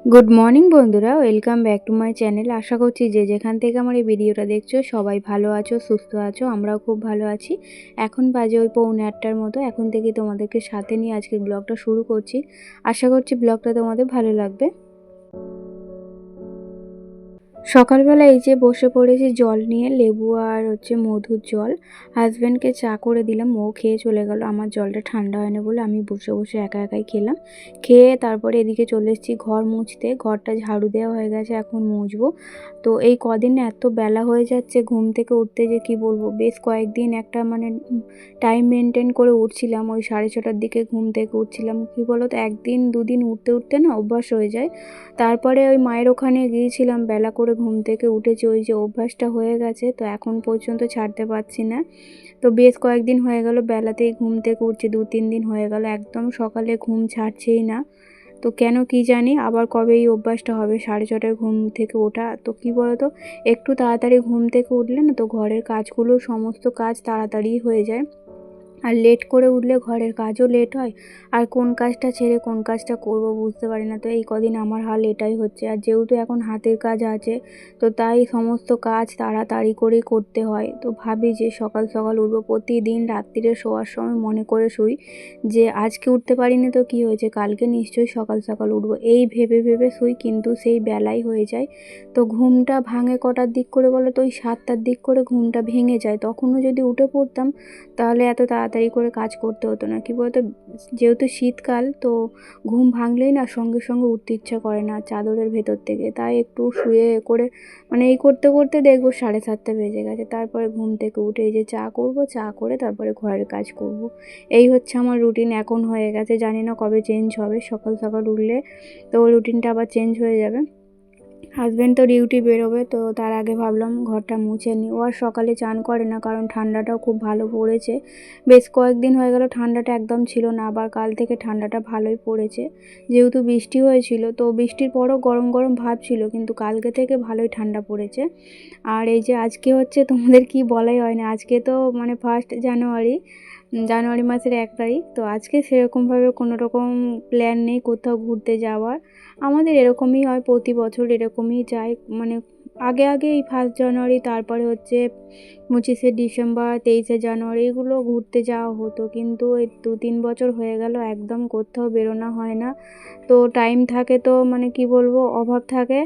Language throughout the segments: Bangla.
গুড মর্নিং বন্ধুরা, welcome back to my channel. আশা করছি যে যেখান থেকে আমার এই ভিডিওটা দেখছো সবাই ভালো আছো, সুস্থ আছো। আমরাও খুব ভালো আছি। এখন বাজে ওই 7:45টার মতো। এখন থেকে তোমাদেরকে সাথে নিয়ে আজকের ব্লগটা শুরু করছি। আশা করছি ব্লগটা তোমাদের ভালো লাগবে। সকালবেলা এই যে বসে পড়েছি জল নিয়ে, লেবু আর মধুর জল। হাজব্যান্ডকে চা করে দিলাম, ও খেয়ে চলে গেল। আমার জলটা ঠান্ডা হয় না বলে আমি বসে বসে একা একাই খেলাম। খেয়ে তারপরে এদিকে চলে এসেছি ঘর মুছতে। ঘরটা ঝাড়ু দেওয়া হয়ে গেছে, এখন মুছবো। তো এই কদিন এত বেলা হয়ে যাচ্ছে ঘুম থেকে উঠতে, যে কি বলবো। বেশ কয়েকদিন একটা টাইম মেনটেন করে উঠছিলাম, ওই 6:30টার দিকে ঘুম থেকে উঠছিলাম। কি বলো তো, একদিন দুদিন উঠতে উঠতে না অভ্যাস হয়ে যায়। তারপরে ওই মায়ের ওখানে গিয়েছিলাম, বেলা করে ঘুম থেকে উঠেছি, ওই যে অভ্যাসটা হয়ে গেছে। তো এখন পর্যন্ত ছাড়তে পারছি না। তো বেশ কয়েকদিন হয়ে গেল বেলাতেই ঘুম থেকে উঠছি, 2-3 দিন হয়ে গেল একদম সকালে ঘুম ছাড়ছেই না। তো কেন কি জানি, আবার কবে এই অভ্যাসটা হবে 6:30টায় ঘুম থেকে ওঠা। তো কি বলতো, একটু তাড়াতাড়ি ঘুম থেকে উঠলে না তো ঘরের কাজগুলো, সমস্ত কাজ তাড়াতাড়ি হয়ে যায়। আর লেট করে উঠলে ঘরের কাজও লেট হয়, আর কোন কাজটা ছেড়ে কোন কাজটা করব বুঝতে পারি না। তো এই কদিন আমার হাল এটাই হচ্ছে। আর যেহেতু এখন হাতের কাজ আছে, তো তাই সমস্ত কাজ তাড়াতাড়ি করেই করতে হয়। তো ভাবি যে সকাল সকাল উঠবো। প্রতিদিন রাত্রিরে শোয়ার সময় মনে করে শুই যে আজকে উঠতে পারিনি তো কি হয়েছে, কালকে নিশ্চয়ই সকাল সকাল উঠবো, এই ভেবে ভেবে শুই। কিন্তু সেই বেলাই হয়ে যায়। তো ঘুমটা ভাঙে কটার দিক করে বলো তো, ওই 7টার দিক করে ঘুমটা ভেঙে যায়। তখনও যদি উঠে পড়তাম তাহলে এত তাড়াতাড়ি করে কাজ করতে হতো না। কি বলতো, যেহেতু শীতকাল, তো ঘুম ভাঙলেই না সঙ্গে সঙ্গে উঠতে ইচ্ছা করে না চাদরের ভেতর থেকে। তাই একটু শুয়ে করে এই করতে করতে দেখবো 7:30টা বেজে গেছে। তারপরে ঘুম থেকে উঠে এই যে চা করব, চা করে তারপরে ঘরের কাজ করব। এই হচ্ছে আমার রুটিন এখন হয়ে গেছে। জানি না কবে চেঞ্জ হবে। সকাল সকাল উঠলে তো ওই রুটিনটা আবার চেঞ্জ হয়ে যাবে। হাজব্যান্ড তো ডিউটি বেরোবে, তো তার আগে ভাবলাম ঘরটা মুছে নিই। ও আর সকালে চান করে না, কারণ ঠান্ডাটাও খুব ভালো পড়েছে। বেশ কয়েকদিন হয়ে গেল ঠান্ডাটা একদম ছিল না, আবার কাল থেকে ঠান্ডাটা ভালোই পড়েছে। যেহেতু বৃষ্টি হয়েছিল, তো বৃষ্টির পরও গরম গরম ভাব ছিল, কিন্তু কালকে থেকে ভালোই ঠান্ডা পড়েছে। আর এই যে আজকে তোমাদের কি বলাই হয় না, আজকে তো 1 জানুয়ারি, জানুয়ারি মাসের 1 তারিখ। তো আজকে সেরকমভাবে কোনো রকম প্ল্যান নেই কোথাও ঘুরতে যাওয়ার। আমাদের এরকমই হয়, প্রতি বছর এরকমই যাই। আগে আগে এই 1 জানুয়ারি, তারপরে 25শে ডিসেম্বর, 23শে জানুয়ারি এগুলো ঘুরতে যাওয়া হতো। কিন্তু এই 2-3 বছর হয়ে গেল একদম কোথাও বেরোনো হয় না। তো টাইম থাকে তো কি বলবো, অভাব থাকে।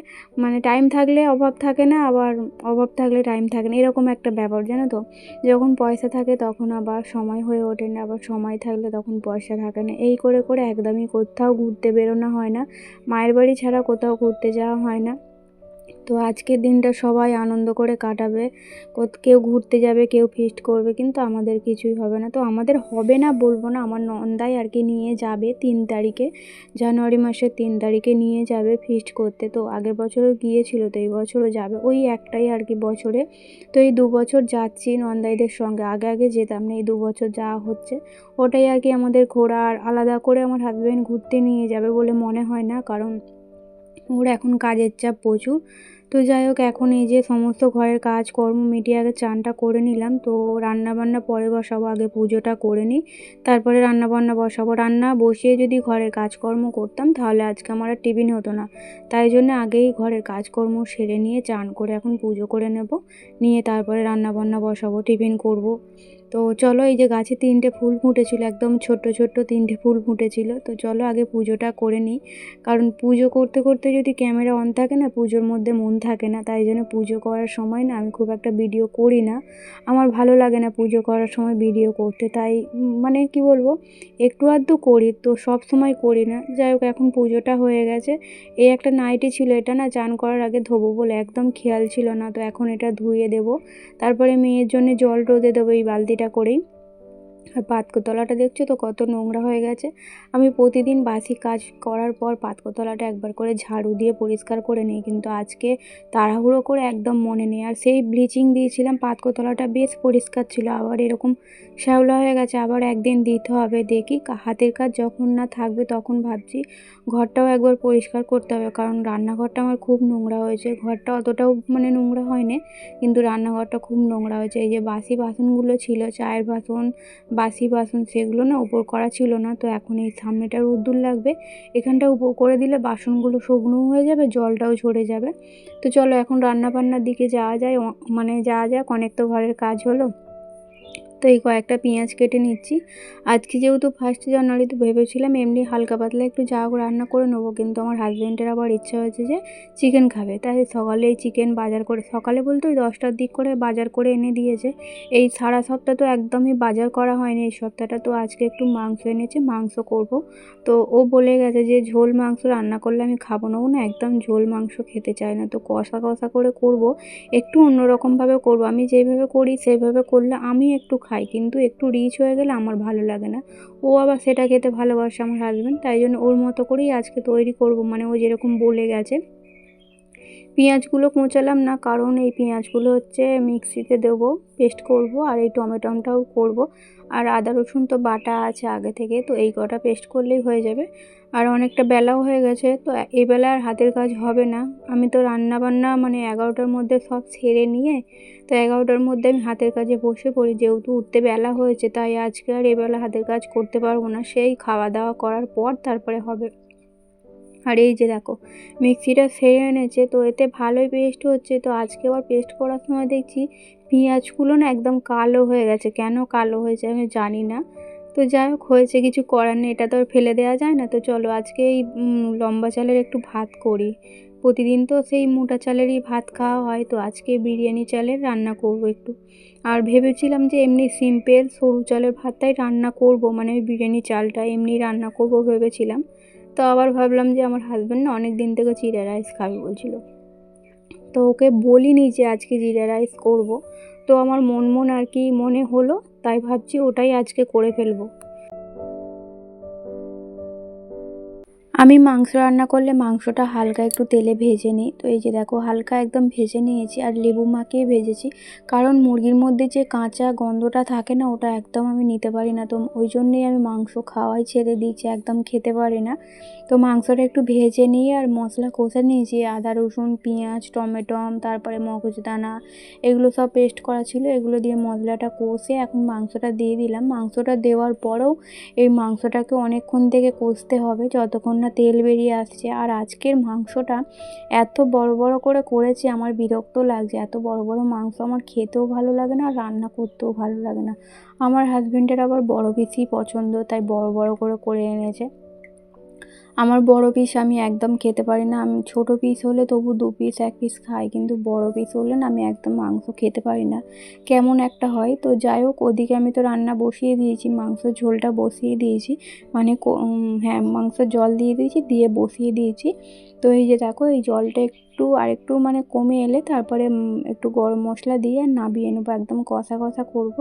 টাইম থাকলে অভাব থাকে না, আবার অভাব থাকলে টাইম থাকে না, এরকম একটা ব্যাপার জানো তো। যখন পয়সা থাকে তখন আবার সময় হয়ে ওঠে না, আবার সময় থাকলে তখন পয়সা থাকে না। এই করে করে একদমই কোথাও ঘুরতে বেরোনো হয় না। মায়ের বাড়ি ছাড়া কোথাও ঘুরতে যাওয়া হয় না। তো আজকের দিনটা সবাই আনন্দ করে কাটাবে। কেউ ঘুরতে যাবে, কেউ ফিস্ট করবে, কিন্তু আমাদের কিছুই হবে না। তো আমাদের হবে না বলবো না, আমার নন্দাই আর কি নিয়ে যাবে 3 তারিখে, জানুয়ারি মাসের 3 তারিখে নিয়ে যাবে ফিস্ট করতে। তো আগের বছরও গিয়েছিল, তো এই বছরও যাবে। ওই একটাই আর কি বছরে। তো এই 2 বছর যাচ্ছি নন্দাইদের সঙ্গে। আগে আগে যেতাম না, এই 2 বছর যাওয়া হচ্ছে। ওটাই আর কি আমাদের ঘোরা। আর আলাদা করে আমার হাজব্যান্ড ঘুরতে নিয়ে যাবে বলে মনে হয় না, কারণ ওর এখন কাজের চাপ প্রচুর। তো যাই হোক, এখন এই যে সমস্ত ঘরের কাজকর্ম মিটিয়ে আগে চানটা করে নিলাম। তো রান্নাবান্না পরে বসাবো, আগে পুজোটা করে নিই, তারপরে রান্নাবান্না বসাবো। রান্না বসিয়ে যদি ঘরের কাজকর্ম করতাম তাহলে আজকে আমার আর টিফিন হতো না। তাই জন্য আগেই ঘরের কাজকর্ম সেরে নিয়ে চান করে এখন পুজো করে নেব, নিয়ে তারপরে রান্নাবান্না বসাবো, টিফিন করব। তো চলো, এই যে গাছে 3টে ফুল ফুটেছিল, একদম ছোট্ট ছোট্ট 3টে ফুল ফুটেছিল। তো চলো আগে পুজোটা করে নিই, কারণ পুজো করতে করতে যদি ক্যামেরা অন থাকে না, পুজোর মধ্যে মন থাকে না। তাই জন্য পুজো করার সময় না আমি খুব একটা ভিডিও করি না। আমার ভালো লাগে না পুজো করার সময় ভিডিও করতে। তাই কি বলবো, একটু আধটু করি, তো সব সময় করি না। যাই হোক, এখন পুজোটা হয়ে গেছে। এই একটা নাইটি ছিল, এটা না চান করার আগে ধোবো বলে একদম খেয়াল ছিল না। তো এখন এটা ধুয়ে দেবো, তারপরে মেয়ের জন্য জল রোদে দেবো এই বালতিটা করেই। আর পাতকতলাটা দেখছো তো কত নোংরা হয়ে গেছে। আমি প্রতিদিন বাসি কাজ করার পর পাতকতলাটা একবার করে ঝাড়ু দিয়ে পরিষ্কার করে নিই, কিন্তু আজকে তাড়াহুড়ো করে একদম মনে নেই। আর সেই ব্লিচিং দিয়েছিলাম, পাতকতলাটা বেশ পরিষ্কার ছিল, আবার এরকম শ্যাওলা হয়ে গেছে। আবার একদিন দিতে হবে, দেখি। হাতের কাজ যখন না থাকবে তখন ভাবছি ঘরটাও একবার পরিষ্কার করতে হবে, কারণ রান্নাঘরটা আমার খুব নোংরা হয়েছে। ঘরটা অতটাও নোংরা হয়নি, কিন্তু রান্নাঘরটা খুব নোংরা হয়েছে। এই যে বাসি বাসনগুলো ছিল, চায়ের বাসন, বাসি বাসন সেগুলো না উপর করা ছিল না। তো এখন এই সামনেটা রোদ্দুর লাগবে, এখানটা উপর করে দিলে বাসনগুলো শুকনো হয়ে যাবে, জলটাও ঝরে যাবে। তো চলো এখন রান্না বান্নার দিকে যাওয়া যায়, মানে যাওয়া যাক, অনেক তো ঘরের কাজ হলো। তো এই কয়েকটা পেঁয়াজ কেটে নিচ্ছি। আজকে যেহেতু 1 জানুয়ারি, তো ভেবেছিলাম এমনি হালকা পাতলা একটু যা হোক রান্না করে নেবো, কিন্তু আমার হাজব্যান্ডের আবার ইচ্ছা হয়েছে যে চিকেন খাবে, তাই সকালেই চিকেন বাজার করে, সকালে বলতে ওই 10টার দিক করে বাজার করে এনে দিয়েছে। এই সারা সপ্তাহ তো একদমই বাজার করা হয়নি এই সপ্তাহটা, তো আজকে একটু মাংস এনেছে, মাংস করব। তো ও বলে গেছে যে ঝোল মাংস রান্না করলে আমি খাবো না, ও না একদম ঝোল মাংস খেতে চায় না, তো কষা কষা করে করব, একটু অন্যরকমভাবে করব। আমি যেভাবে করি সেইভাবে করলে আমি একটু খাই, কিন্তু একটু রিচ হয়ে গেলে আমার ভালো লাগে না। ও আবার সেটা খেতে ভালোবাসে আমার হাজব্যান্ড, তাই জন্য ওর মতো করেই আজকে তৈরি করব, মানে ও যেরকম বলে গেছে। পেঁয়াজগুলো কোঁচালাম না, কারণ এই পেঁয়াজগুলো হচ্ছে মিক্সিতে দেবো, পেস্ট করব, আর এই টমেটোটাও করব, আর আদা রসুন তো বাটা আছে আগে থেকে, তো এই কটা পেস্ট করলেই হয়ে যাবে। আর অনেকটা বেলাও হয়ে গেছে, তো এই বেলা আর হাতের কাজ হবে না। আমি তো রান্না বান্না মানে 11টার মধ্যে সব সেরে নিয়ে, তো 11টার মধ্যে আমি হাতের কাজে বসে পড়ি, যেহেতু উঠতে বেলা হয়েছে, তাই আজকে আর এবেলা হাতের কাজ করতে পারবো না, সেই খাওয়া দাওয়া করার পর তারপরে হবে। আর এই যে দেখো মিক্সিটা সেরে এনেছে, তো এতে ভালোই পেস্ট হচ্ছে। তো আজকে আবার পেস্ট করার সময় দেখছি পেঁয়াজগুলো না একদম কালো হয়ে গেছে, কেন কালো হয়েছে আমি জানি না। তো যাই হোক, হয়েছে, কিছু করার নেই, এটা তো আর ফেলে দেওয়া যায় না। তো চলো আজকে এই লম্বা চালের একটু ভাত করি, প্রতিদিন তো সেই মোটা চালেরই ভাত খাওয়া হয়, তো আজকে বিরিয়ানি চালের রান্না করব একটু। আর ভেবেছিলাম যে এমনি সিম্পল সরু চালের ভাতটাই রান্না করব, মানে ওই বিরিয়ানি চালটা এমনি রান্না করব ভেবেছিলাম। তো আবার ভাবলাম যে আমার হাজব্যান্ড না অনেক দিন থেকে জিরা রাইস খাবে বলছিল, তো ওকে বলিনি যে আজকে জিরা রাইস করব। তো আমার মন আর কি মনে হলো, তাই ভাবছি ওটাই আজকে করে ফেলবো। আমি মাংস রান্না করলে মাংসটা হালকা একটু তেলে ভেজে নিই, তো এই যে দেখো হালকা একদম ভেজে নিয়েছি, আর লেবু মাখিয়ে ভেজেছি, কারণ মুরগির মধ্যে যে কাঁচা গন্ধটা থাকে না, ওটা একদম আমি নিতে পারি না, তো ওই জন্যই আমি মাংস খাওয়াই ছেড়ে দিয়েছি, একদম খেতে পারি না। তো মাংসটা একটু ভেজে নিয়ে আর মশলা কষে নিয়েছি, আদা রসুন পেঁয়াজ টমেটো, তারপরে মগজদানা, এগুলো সব পেস্ট করা ছিল, এগুলো দিয়ে মশলাটা কষে এখন মাংসটা দিয়ে দিলাম। মাংসটা দেওয়ার পরেও এই মাংসটাকে অনেকক্ষণ থেকে কষতে হবে, যতক্ষণ না তেল বেরিয়ে আসছে। আর আজকের মাংসটা এত বড় বড় করে করেছি, আমার বিরক্ত লাগছে, এত বড় বড় মাংস আমার খেতেও ভালো লাগে না, আর রান্না করতেও ভালো লাগে না। আমার হাজব্যান্ডের আবার বড় পিসই পছন্দ, তাই বড় বড় করে করে এনেছে। আমার বড় পিস আমি একদম খেতে পারি না, আমি ছোট পিস হলে তবু 2 পিস 1 পিস খাই, কিন্তু বড় পিস হলে না আমি একদম মাংস খেতে পারি না, কেমন একটা হয়। তো যাই হোক, ওদিকে আমি তো রান্না বসিয়ে দিয়েছি, মাংসের ঝোলটা বসিয়ে দিয়েছি, মানে হ্যাঁ মাংসের জল দিয়ে দিয়েছি, দিয়ে বসিয়ে দিয়েছি। তো এই যে দেখো এই জলটা একটু আরেকটু মানে কমে এলে তারপরে একটু গরম মশলা দিয়ে নামিয়ে নেবো, একদম কষা কষা করব।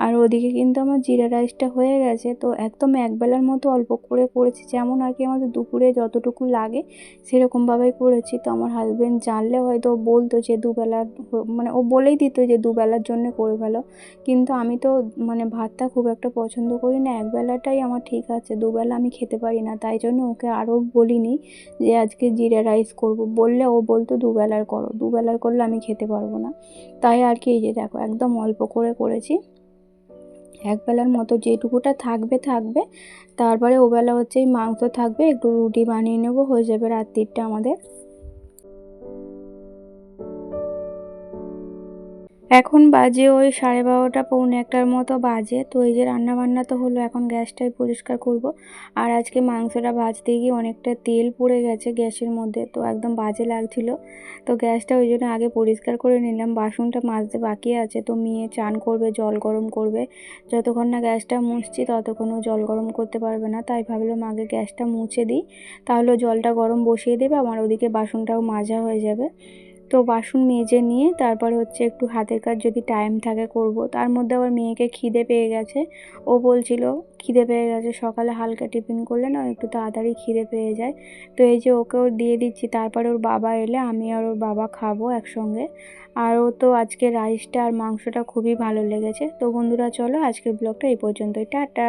আর ওদিকে কিন্তু আমার জিরা রাইসটা হয়ে গেছে, তো একদম একবেলার মতো অল্প করে করেছি, যেমন আর কি আমাদের দুপুরে যতটুকু লাগে সেরকমভাবেই করেছি। তো আমার হাজব্যান্ড জানলে হয়তো বলতো যে দুবেলার, মানে ও বলেই দিত যে দুবেলার জন্য করে ফেলো, কিন্তু আমি তো মানে ভাতটা খুব একটা পছন্দ করি না, একবেলাটাই আমার ঠিক আছে, দুবেলা আমি খেতে পারি না, তাই জন্য ওকে আরও বলিনি যে আজকে জিরা রাইস করব, বললে ও বলতো দুবেলার করো, দুবেলার করলে আমি খেতে পারবো না। তাই আর কি, এই যে দেখো একদম অল্প করে করেছি, একবেলার মতো যেটুকুটা থাকবে থাকবে, তারপরে ওবেলা হচ্ছে এই মাংস থাকবে, একটু রুটি বানিয়ে নেবো, হয়ে যাবে রাত্রিটা আমাদের। এখন বাজে ওই 12:30 পৌনে 1টার মতো বাজে। তো এই যে রান্না বান্না তো হলো, এখন গ্যাসটাই পরিষ্কার করব। আর আজকে মাংসটা ভাজতে গিয়ে অনেকটা তেল পড়ে গেছে গ্যাসের মধ্যে, তো একদম বাজে লাগছিল। তো গ্যাসটা ওই জন্য আগে পরিষ্কার করে নিলাম, বাসনটা মাজতে বাকি আছে। তো মেয়ে চান করবে, জল গরম করবে, যতক্ষণ না গ্যাসটা মুছছি ততক্ষণও জল গরম করতে পারবে না, তাই ভাবলাম আগে গ্যাসটা মুছে দিই, তাহলে জলটা গরম বসিয়ে দেবে, আমার ওদিকে বাসনটাও মাজা হয়ে যাবে। তো বাসন মেজে নিয়ে তারপরে হচ্ছে একটু হাতের কাজ যদি টাইম থাকে করব। তার মধ্যে আবার মেয়েকে খিদে পেয়ে গেছে, ও বলছিল খিদে পেয়ে গেছে, সকালে হালকা টিফিন করলে না একটু তাড়াতাড়ি খিদে পেয়ে যায়। তো এই যে ওকেও দিয়ে দিচ্ছি, তারপরে ওর বাবা এলে আমি আর ওর বাবা খাবো একসঙ্গে। আর ও তো আজকে রাইসটা আর মাংসটা খুবই ভালো লেগেছে। তো বন্ধুরা চলো আজকের ব্লগটা এই পর্যন্তই, টাটা।